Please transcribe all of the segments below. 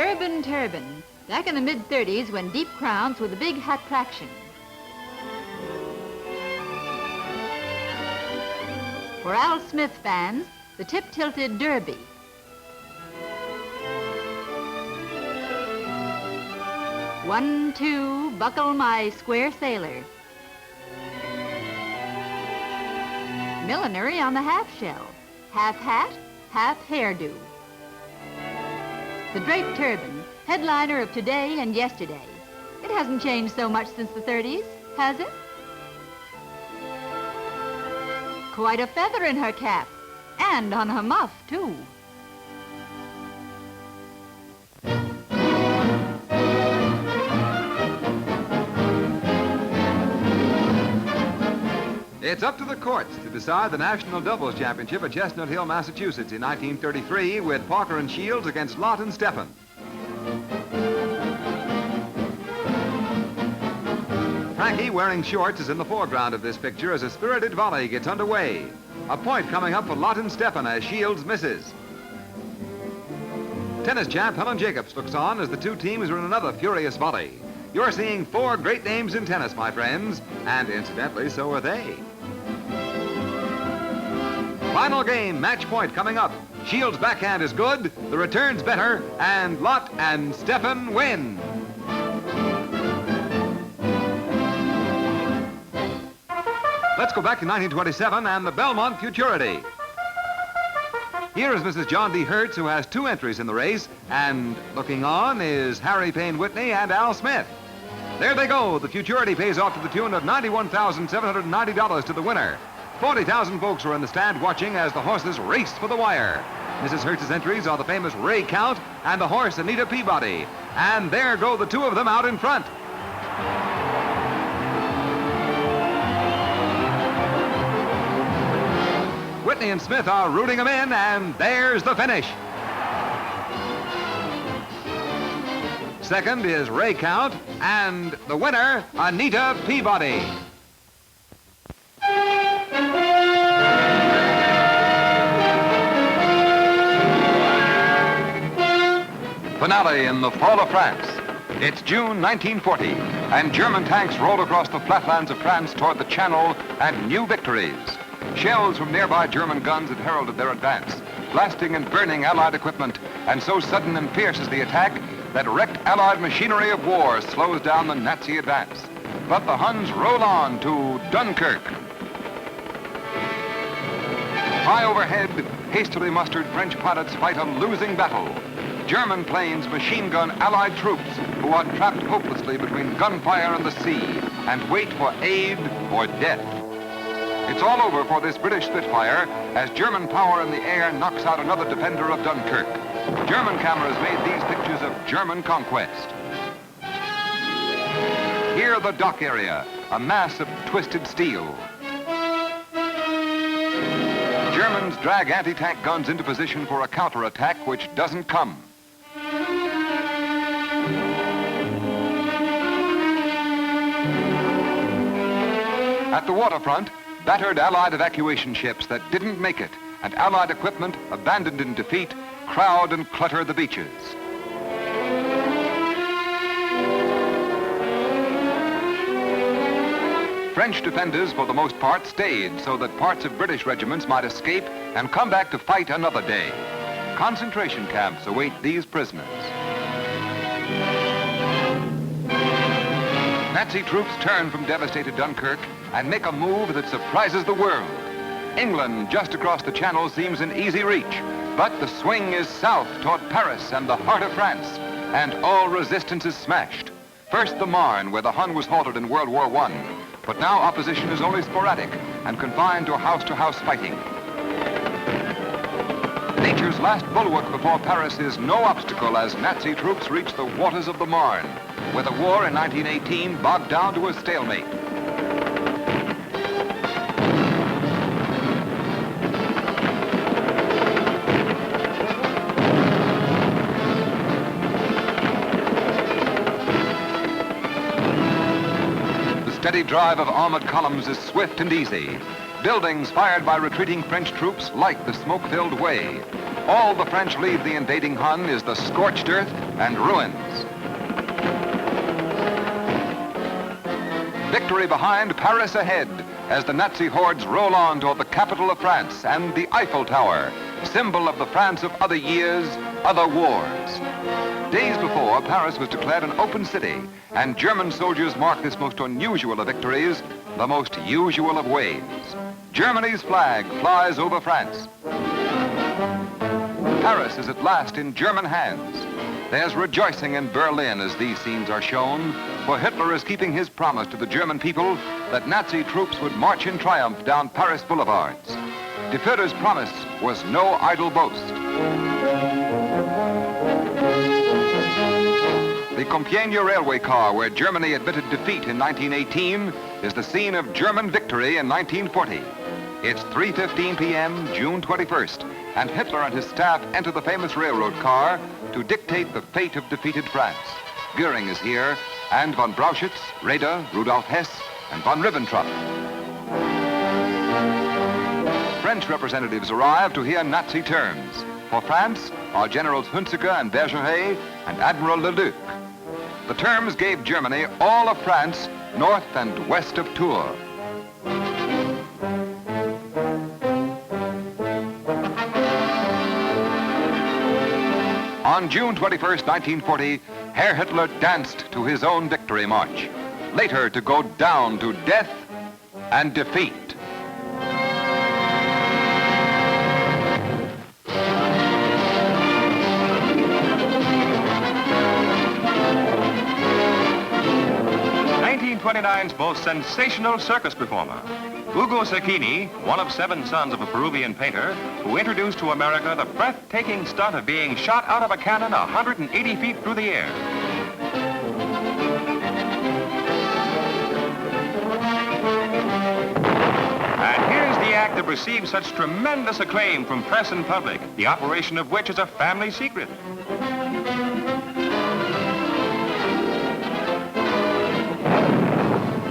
Turbine, turbine. Back in the mid-30s when deep crowns were the big attraction. For Al Smith fans, the tip-tilted derby. One, two, buckle my square sailor. Millinery on the half shell. Half hat, half hairdo. The draped turban, headliner of today and yesterday. It hasn't changed so much since the 30s, has it? Quite a feather in her cap, and on her muff, too. It's up to the courts to decide the National Doubles Championship at Chestnut Hill, Massachusetts in 1933 with Parker and Shields against Lott and Stephan. Frankie, wearing shorts, is in the foreground of this picture as a spirited volley gets underway. A point coming up for Lott and Stephan as Shields misses. Tennis champ Helen Jacobs looks on as the two teams are in another furious volley. You're seeing four great names in tennis, my friends, and incidentally, so are they. Final game, match point coming up. Shields' backhand is good, the return's better, and Lott and Stephan win. Let's go back to 1927 and the Belmont Futurity. Here is Mrs. John D. Hertz, who has two entries in the race, and looking on is Harry Payne Whitney and Al Smith. There they go. The Futurity pays off to the tune of $91,790 to the winner. 40,000 folks were in the stand watching as the horses raced for the wire. Mrs. Hertz's entries are the famous Ray Count and the horse Anita Peabody. And there go the two of them out in front. Whitney and Smith are rooting them in, and there's the finish. Second is Ray Count, and the winner, Anita Peabody. Finale in the fall of France. It's June 1940, and German tanks rolled across the flatlands of France toward the Channel and new victories. Shells from nearby German guns had heralded their advance, blasting and burning Allied equipment, and so sudden and fierce is the attack that wrecked Allied machinery of war slows down the Nazi advance. But the Huns roll on to Dunkirk. High overhead, hastily mustered French pilots fight a losing battle. German planes machine gun Allied troops who are trapped hopelessly between gunfire and the sea and wait for aid or death. It's all over for this British Spitfire as German power in the air knocks out another defender of Dunkirk. German cameras made these pictures of German conquest. Here the dock area, a mass of twisted steel. Germans drag anti-tank guns into position for a counterattack which doesn't come. At the waterfront, battered Allied evacuation ships that didn't make it and Allied equipment abandoned in defeat crowd and clutter the beaches. French defenders, for the most part, stayed so that parts of British regiments might escape and come back to fight another day. Concentration camps await these prisoners. Nazi troops turn from devastated Dunkirk and make a move that surprises the world. England, just across the Channel, seems in easy reach, but the swing is south toward Paris and the heart of France, and all resistance is smashed. First the Marne, where the Hun was halted in World War I, but now opposition is only sporadic and confined to house fighting. Nature's last bulwark before Paris is no obstacle as Nazi troops reach the waters of the Marne, where the war in 1918 bogged down to a stalemate. The steady drive of armored columns is swift and easy. Buildings fired by retreating French troops light the smoke-filled way. All the French leave the invading Hun is the scorched earth and ruins. Victory behind, Paris ahead, as the Nazi hordes roll on toward the capital of France and the Eiffel Tower, symbol of the France of other years, other wars. Days before, Paris was declared an open city, and German soldiers marked this most unusual of victories, the most usual of ways. Germany's flag flies over France. Paris is at last in German hands. There's rejoicing in Berlin as these scenes are shown, for Hitler is keeping his promise to the German people that Nazi troops would march in triumph down Paris boulevards. De Führer's promise was no idle boast. The Compiègne railway car, where Germany admitted defeat in 1918, is the scene of German victory in 1940. It's 3:15 p.m., June 21st, and Hitler and his staff enter the famous railroad car to dictate the fate of defeated France. Goering is here, and von Brauchitsch, Raeder, Rudolf Hess, and von Ribbentrop. French representatives arrive to hear Nazi terms. For France are Generals Hunziker and Bergeret and Admiral Leduc. The terms gave Germany all of France, north and west of Tours. On June 21st, 1940, Herr Hitler danced to his own victory march, later to go down to death and defeat. '29's most sensational circus performer, Hugo Zacchini, one of 7 sons of a Peruvian painter, who introduced to America the breathtaking stunt of being shot out of a cannon 180 feet through the air. And here's the act that received such tremendous acclaim from press and public, the operation of which is a family secret.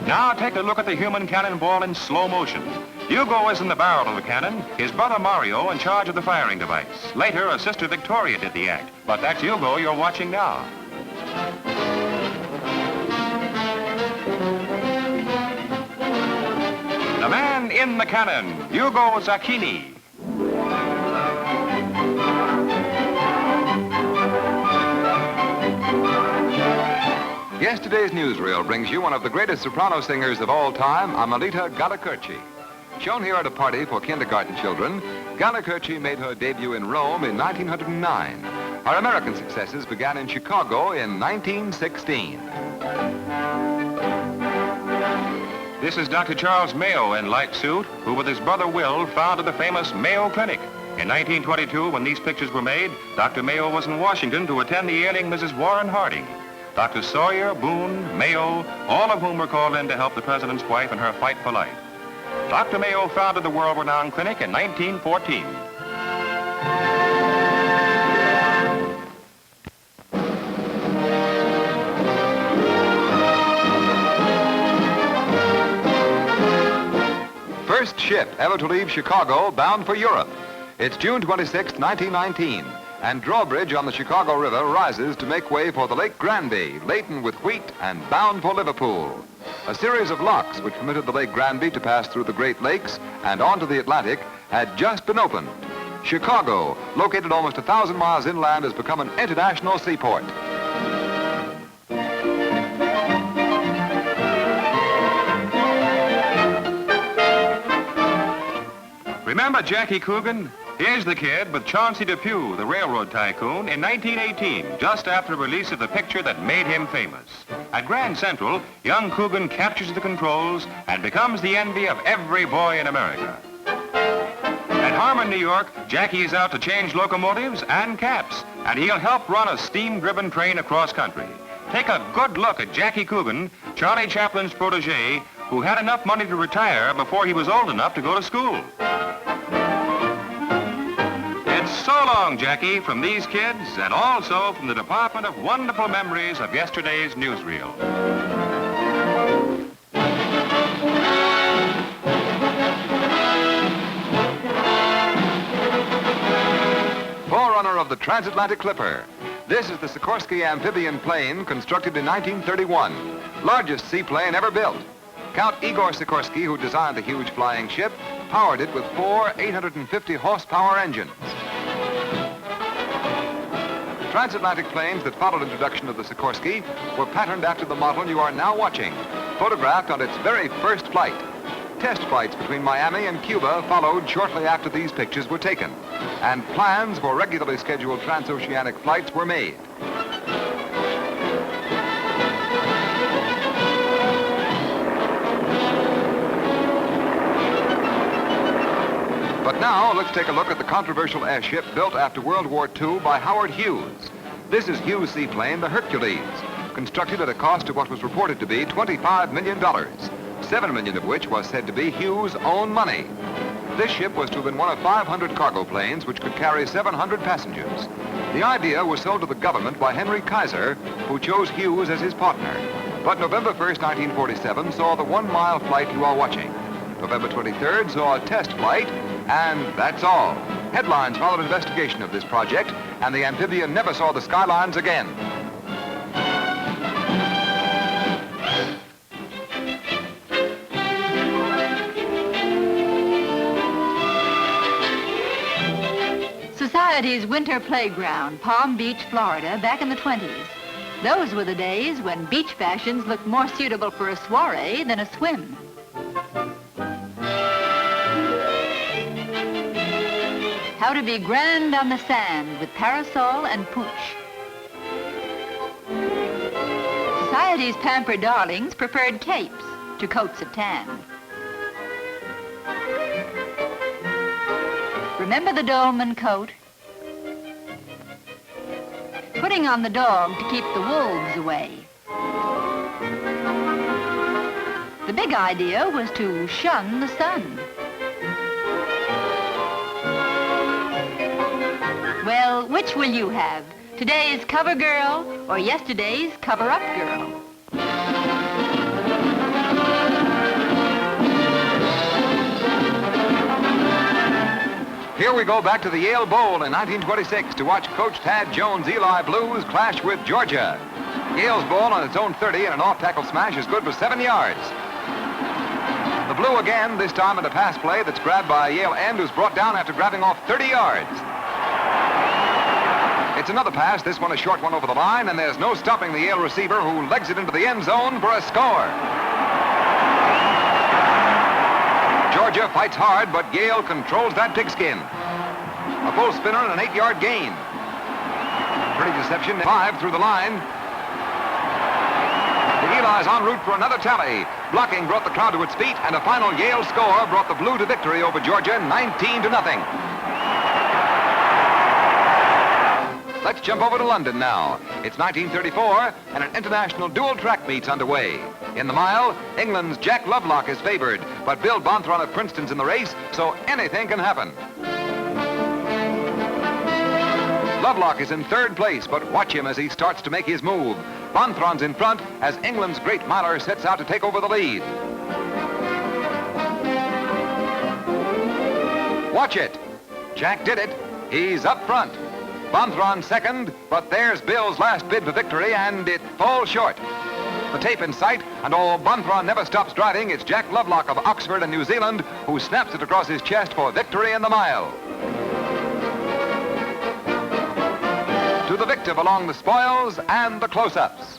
Now take a look at the human cannonball in slow motion. Hugo is in the barrel of the cannon, his brother Mario in charge of the firing device. Later, a sister Victoria did the act, but that's Hugo you're watching now. The man in the cannon, Hugo Zacchini. Yesterday's newsreel brings you one of the greatest soprano singers of all time, Amelita Galli-Curci. Shown here at a party for kindergarten children, Galli-Curci made her debut in Rome in 1909. Her American successes began in Chicago in 1916. This is Dr. Charles Mayo in light suit, who with his brother Will founded the famous Mayo Clinic. In 1922, when these pictures were made, Dr. Mayo was in Washington to attend the ailing Mrs. Warren Harding. Dr. Sawyer, Boone, Mayo, all of whom were called in to help the president's wife in her fight for life. Dr. Mayo founded the world-renowned clinic in 1914. First ship ever to leave Chicago bound for Europe. It's June 26, 1919. And drawbridge on the Chicago River rises to make way for the Lake Granby, laden with wheat and bound for Liverpool. A series of locks which permitted the Lake Granby to pass through the Great Lakes and onto the Atlantic had just been opened. Chicago, located almost 1,000 miles inland, has become an international seaport. Remember Jackie Coogan? Here's the kid with Chauncey Depew, the railroad tycoon, in 1918, just after the release of the picture that made him famous. At Grand Central, young Coogan captures the controls and becomes the envy of every boy in America. At Harmon, New York, Jackie is out to change locomotives and caps, and he'll help run a steam-driven train across country. Take a good look at Jackie Coogan, Charlie Chaplin's protege, who had enough money to retire before he was old enough to go to school. So long, Jackie, from these kids, and also from the Department of Wonderful Memories of yesterday's newsreel. Forerunner of the transatlantic clipper, This is the Sikorsky amphibian plane constructed in 1931, largest seaplane ever built. Count Igor Sikorsky, who designed the huge flying ship, powered it with 4 850-horsepower engines. Transatlantic planes that followed introduction of the Sikorsky were patterned after the model you are now watching, photographed on its very first flight. Test flights between Miami and Cuba followed shortly after these pictures were taken, and plans for regularly scheduled transoceanic flights were made. But now, let's take a look at the controversial airship built after World War II by Howard Hughes. This is Hughes' seaplane, the Hercules, constructed at a cost of what was reported to be $25 million, $7 million of which was said to be Hughes' own money. This ship was to have been one of 500 cargo planes which could carry 700 passengers. The idea was sold to the government by Henry Kaiser, who chose Hughes as his partner. But November 1st, 1947 saw the 1-mile flight you are watching. November 23rd saw a test flight, and that's all. Headlines followed investigation of this project, and the amphibian never saw the skylines again. Society's winter playground, Palm Beach, Florida, back in the 20s. Those were the days when beach fashions looked more suitable for a soiree than a swim. How to be grand on the sand with parasol and pooch. Society's pampered darlings preferred capes to coats of tan. Remember the dolman coat? Putting on the dog to keep the wolves away. The big idea was to shun the sun. Well, which will you have? Today's cover girl or yesterday's cover-up girl? Here we go back to the Yale Bowl in 1926 to watch Coach Tad Jones' Eli Blues clash with Georgia. Yale's ball on its own 30 and an off-tackle smash is good for 7 yards. The Blue again, this time in a pass play that's grabbed by a Yale end who's brought down after grabbing off 30 yards. It's another pass, this one a short one over the line, and there's no stopping the Yale receiver who legs it into the end zone for a score. Georgia fights hard, but Yale controls that pigskin. A full spinner and an 8-yard gain. Pretty deception, 5 through the line. The Eli's en route for another tally. Blocking brought the crowd to its feet, and a final Yale score brought the Blue to victory over Georgia, 19-0. Let's jump over to London now. It's 1934, and an international dual track meet's underway. In the mile, England's Jack Lovelock is favored, but Bill Bonthron of Princeton's in the race, so anything can happen. Lovelock is in third place, but watch him as he starts to make his move. Bonthron's in front as England's great miler sets out to take over the lead. Watch it. Jack did it. He's up front. Bonthron second, but there's Bill's last bid for victory, and it falls short. The tape in sight, and Bonthron never stops driving. It's Jack Lovelock of Oxford and New Zealand who snaps it across his chest for victory in the mile. To the victor belong the spoils and the close-ups.